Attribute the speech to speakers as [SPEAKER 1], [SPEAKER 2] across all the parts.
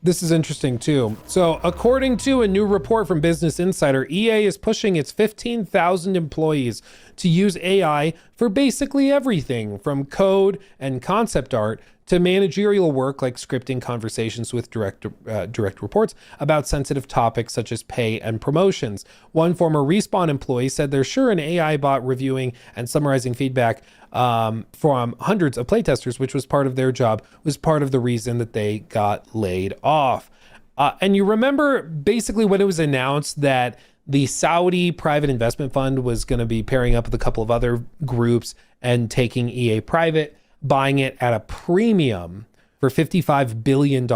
[SPEAKER 1] This is interesting too. So according to a new report from Business Insider, EA is pushing its 15,000 employees to use AI for basically everything from code and concept art to managerial work like scripting conversations with direct reports about sensitive topics such as pay and promotions. One former Respawn employee said they're sure an AI bot reviewing and summarizing feedback from hundreds of playtesters, which was part of their job, was part of the reason that they got laid off. And you remember basically when it was announced that the Saudi private investment fund was going to be pairing up with a couple of other groups and taking EA private, buying it at a premium for $55 billion,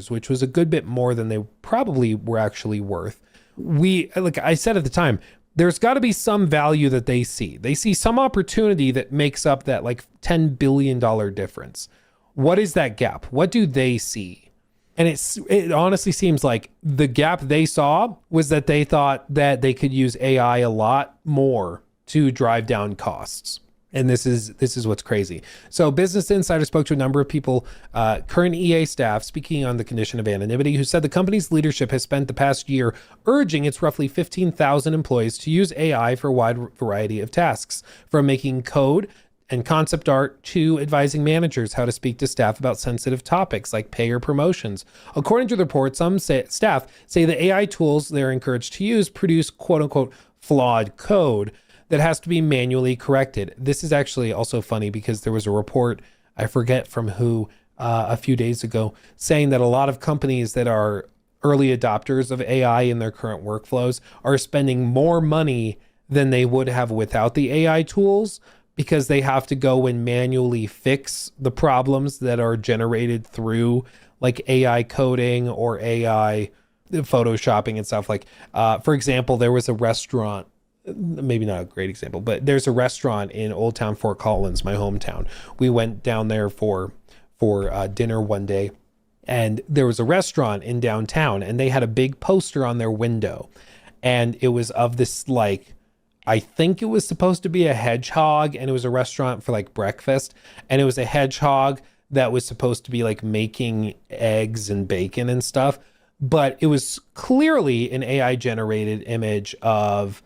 [SPEAKER 1] which was a good bit more than they probably were actually worth. Like I said at the time, there's got to be some value that they see. They see some opportunity that makes up that like $10 billion difference. What is that gap? What do they see? And it honestly seems like the gap they saw was that they thought that they could use AI a lot more to drive down costs. And this is what's crazy. So Business Insider spoke to a number of people, current EA staff, speaking on the condition of anonymity, who said the company's leadership has spent the past year urging its roughly 15,000 employees to use AI for a wide variety of tasks, from making code and concept art to advising managers how to speak to staff about sensitive topics like pay or promotions. According to the report, some staff say the AI tools they're encouraged to use produce quote unquote flawed code that has to be manually corrected. This is actually also funny because there was a report, I forget from who, a few days ago, saying that a lot of companies that are early adopters of AI in their current workflows are spending more money than they would have without the AI tools because they have to go and manually fix the problems that are generated through like AI coding or AI photoshopping and stuff. Like, for example, there was a restaurant, maybe not a great example, but there's a restaurant in Old Town Fort Collins, my hometown. We went down there for dinner one day, and there was a restaurant in downtown, and they had a big poster on their window, and it was of this, like, I think it was supposed to be a hedgehog, and it was a restaurant for like breakfast, and it was a hedgehog that was supposed to be like making eggs and bacon and stuff, but it was clearly an AI generated image of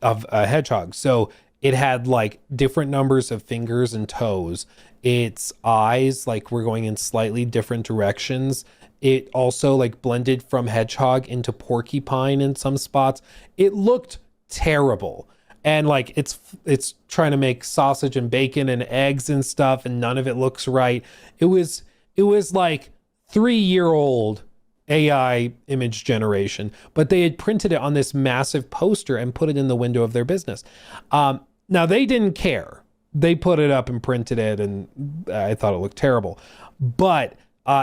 [SPEAKER 1] a hedgehog. So it had like different numbers of fingers and toes. Its eyes like were going in slightly different directions. It also like blended from hedgehog into porcupine in some spots. It looked terrible. And like it's trying to make sausage and bacon and eggs and stuff, and none of it looks right. It was like 3-year-old AI image generation, but they had printed it on this massive poster and put it in the window of their business. Now they didn't care. They put it up and printed it, and I thought it looked terrible. But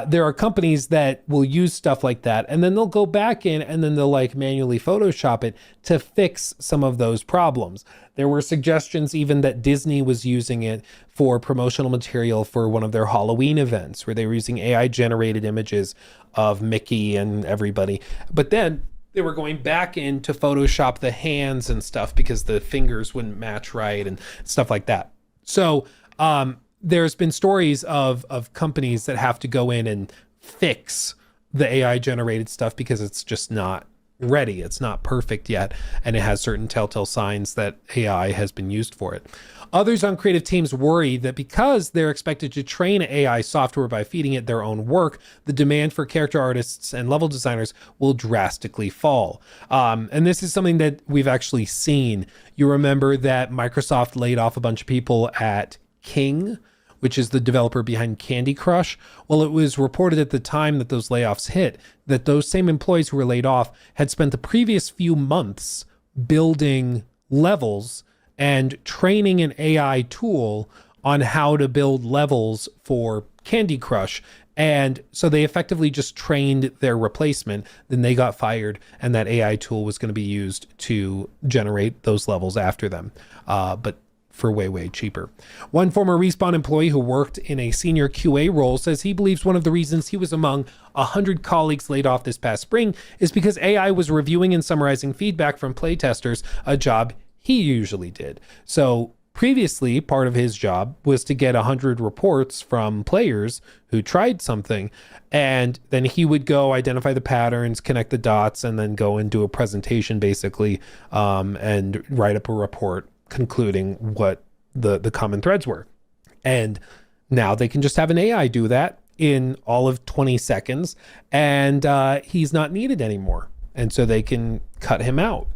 [SPEAKER 1] there are companies that will use stuff like that, and then they'll go back in and then they'll like manually Photoshop it to fix some of those problems. There were suggestions even that Disney was using it for promotional material for one of their Halloween events where they were using AI generated images of Mickey and everybody. But then they were going back in to Photoshop the hands and stuff because the fingers wouldn't match right and stuff like that. So there's been stories of companies that have to go in and fix the AI generated stuff because it's just not ready. It's not perfect yet, and it has certain telltale signs that AI has been used for it. Others on creative teams worry that because they're expected to train AI software by feeding it their own work, the demand for character artists and level designers will drastically fall. And this is something that we've actually seen. You remember that Microsoft laid off a bunch of people at King, which is the developer behind Candy Crush. Well, it was reported at the time that those layoffs hit that those same employees who were laid off had spent the previous few months building levels and training an AI tool on how to build levels for Candy Crush. And so they effectively just trained their replacement. Then they got fired, and that AI tool was going to be used to generate those levels after them. But for way, way cheaper. One former Respawn employee who worked in a senior QA role says he believes one of the reasons he was among 100 colleagues laid off this past spring is because AI was reviewing and summarizing feedback from playtesters, a job he usually did. So Previously, part of his job was to get 100 reports from players who tried something, and then he would go identify the patterns, connect the dots, and then go and do a presentation basically, and write up a report concluding what the common threads were. And now they can just have an AI do that in all of 20 seconds, and he's not needed anymore. And so they can cut him out,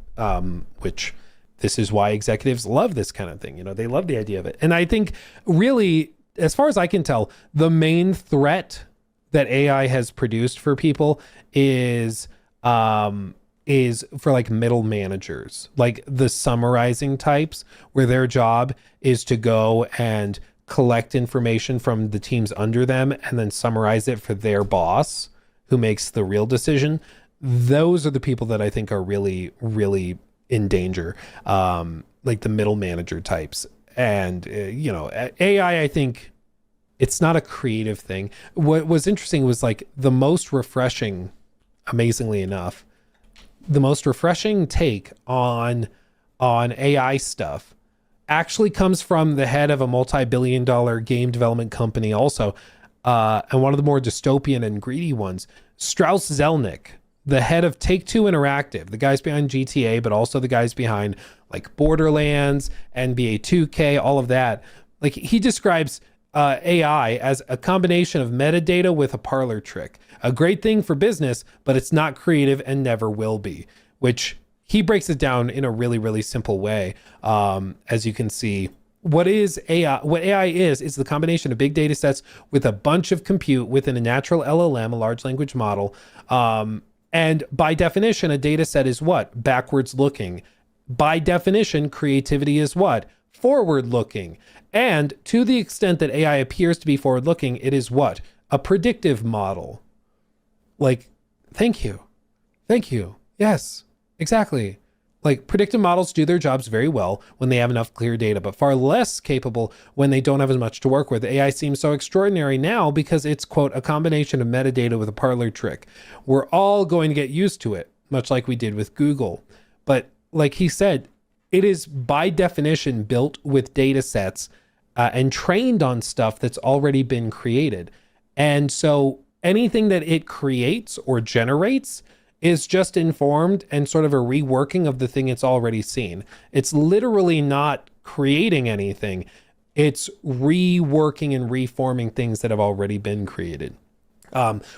[SPEAKER 1] which this is why executives love this kind of thing. You know, they love the idea of it. And I think really, as far as I can tell, the main threat that AI has produced for people is for like middle managers, like the summarizing types, where their job is to go and collect information from the teams under them and then summarize it for their boss, who makes the real decision. Those are the people that I think are really, really in danger, like the middle manager types. And, you know, AI, I think it's not a creative thing. What was interesting was like the most refreshing, amazingly enough, the most refreshing take on AI stuff actually comes from the head of a multi-billion-dollar game development company also, and one of the more dystopian and greedy ones, Strauss Zelnick, the head of Take-Two Interactive, the guys behind GTA, but also the guys behind like Borderlands, NBA 2K, all of that. Like, he describes AI as a combination of metadata with a parlor trick. A great thing for business, but it's not creative and never will be, which he breaks it down in a really, really simple way. As you can see, what AI is the combination of big data sets with a bunch of compute within a natural LLM, a large language model. And by definition, a data set is what? Backwards looking. By definition, creativity is what? Forward looking. And to the extent that AI appears to be forward looking, it is what? A predictive model. Like, thank you. Yes, exactly. Like, predictive models do their jobs very well when they have enough clear data, but far less capable when they don't have as much to work with. AI seems so extraordinary now because it's, quote, a combination of metadata with a parlor trick. We're all going to get used to it, much like we did with Google. But like he said, it is by definition built with data sets and trained on stuff that's already been created. And so anything that it creates or generates is just informed and sort of a reworking of the thing it's already seen. It's literally not creating anything. It's reworking and reforming things that have already been created.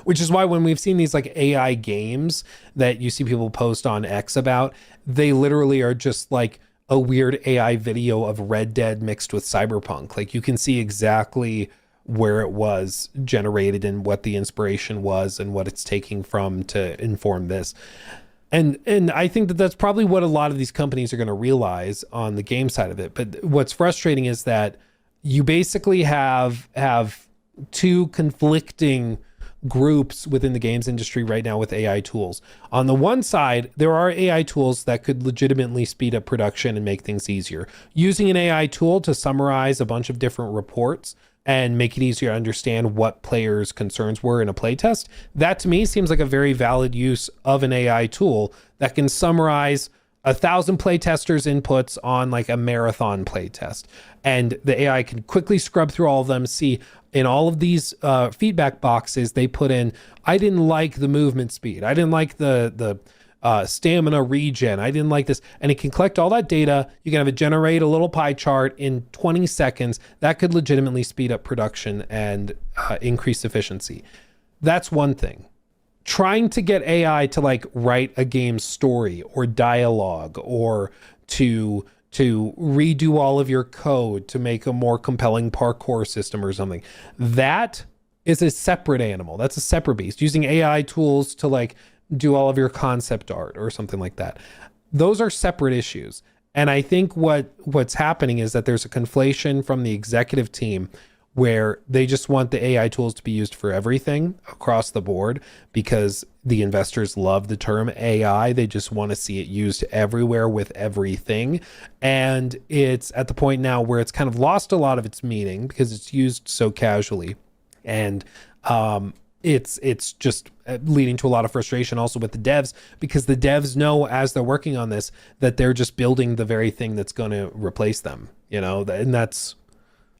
[SPEAKER 1] Which is why when we've seen these like AI games that you see people post on X about, they literally are just like a weird AI video of Red Dead mixed with Cyberpunk. Like, you can see exactly where it was generated and what the inspiration was and what it's taking from to inform this. And I think that that's probably what a lot of these companies are going to realize on the game side of it. But what's frustrating is that you basically have two conflicting groups within the games industry right now with AI tools. On the one side, there are AI tools that could legitimately speed up production and make things easier. Using an AI tool to summarize a bunch of different reports and make it easier to understand what players' concerns were in a playtest, that to me seems like a very valid use of an AI tool that can summarize 1,000 playtesters' inputs on like a marathon playtest. And the AI can quickly scrub through all of them, see in all of these feedback boxes, they put in, I didn't like the movement speed. I didn't like the stamina regen. I didn't like this. And it can collect all that data. You can have it generate a little pie chart in 20 seconds. That could legitimately speed up production and increase efficiency. That's one thing. Trying to get AI to like write a game story or dialogue or to redo all of your code to make a more compelling parkour system or something, that is a separate animal. That's a separate beast. Using AI tools to like do all of your concept art or something like that. Those are separate issues. And I think what's happening is that there's a conflation from the executive team where they just want the AI tools to be used for everything across the board because the investors love the term AI. They just want to see it used everywhere with everything. And it's at the point now where it's kind of lost a lot of its meaning because it's used so casually. And it's just leading to a lot of frustration also with the devs, because the devs know as they're working on this that they're just building the very thing that's going to replace them. and that's,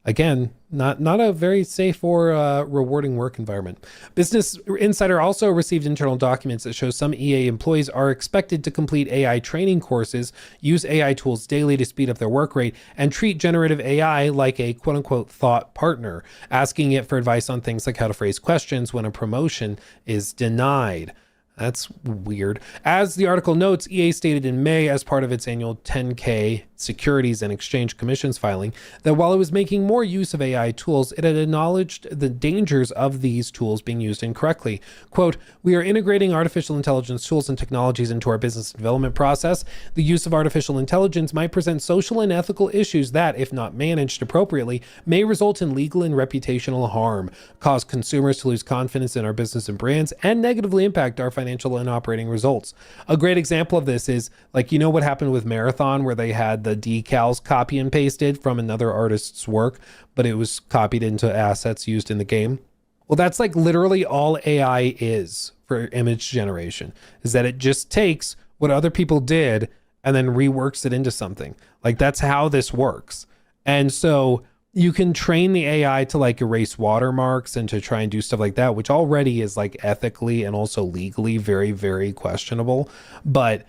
[SPEAKER 1] again, not a very safe or rewarding work environment. Business Insider also received internal documents that show some EA employees are expected to complete AI training courses, use AI tools daily to speed up their work rate, and treat generative AI like a quote unquote thought partner, asking it for advice on things like how to phrase questions when a promotion is denied. That's weird. As the article notes, EA stated in May, as part of its annual 10K Securities and Exchange Commission's filing, that while it was making more use of AI tools, it had acknowledged the dangers of these tools being used incorrectly. Quote, "We are integrating artificial intelligence tools and technologies into our business development process. The use of artificial intelligence might present social and ethical issues that, if not managed appropriately, may result in legal and reputational harm, cause consumers to lose confidence in our business and brands, and negatively impact our financial and operating results." A great example of this is, like, what happened with Marathon, where they had the decals copy and pasted from another artist's work, but it was copied into assets used in the game. Well, that's like literally all AI is for image generation, is that it just takes what other people did and then reworks it into something. Like, that's how this works. And so you can train the AI to like erase watermarks and to try and do stuff like that, which already is like ethically and also legally very, very questionable, but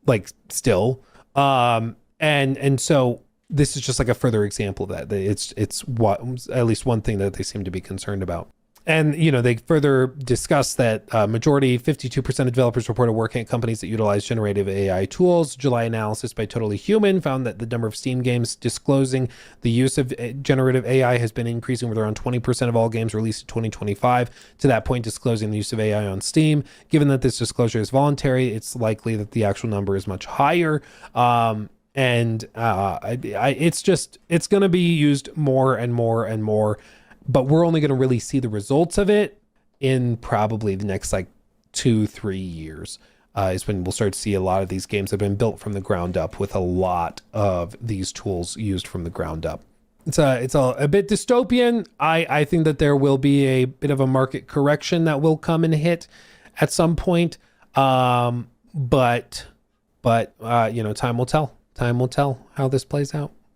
[SPEAKER 1] like still, and so this is just like a further example of that. It's what, at least one thing that they seem to be concerned about. And, they further discuss that majority, 52% of developers reported working at companies that utilize generative AI tools. July analysis by Totally Human found that the number of Steam games disclosing the use of generative AI has been increasing, with around 20% of all games released in 2025 to that point disclosing the use of AI on Steam. Given that this disclosure is voluntary, it's likely that the actual number is much higher. It's going to be used more and more and more. But we're only going to really see the results of it in probably the next like 2-3 years, is when we'll start to see a lot of these games that have been built from the ground up with a lot of these tools used from the ground up. It's a bit dystopian. I think that there will be a bit of a market correction that will come and hit at some point. But time will tell. Time will tell how this plays out.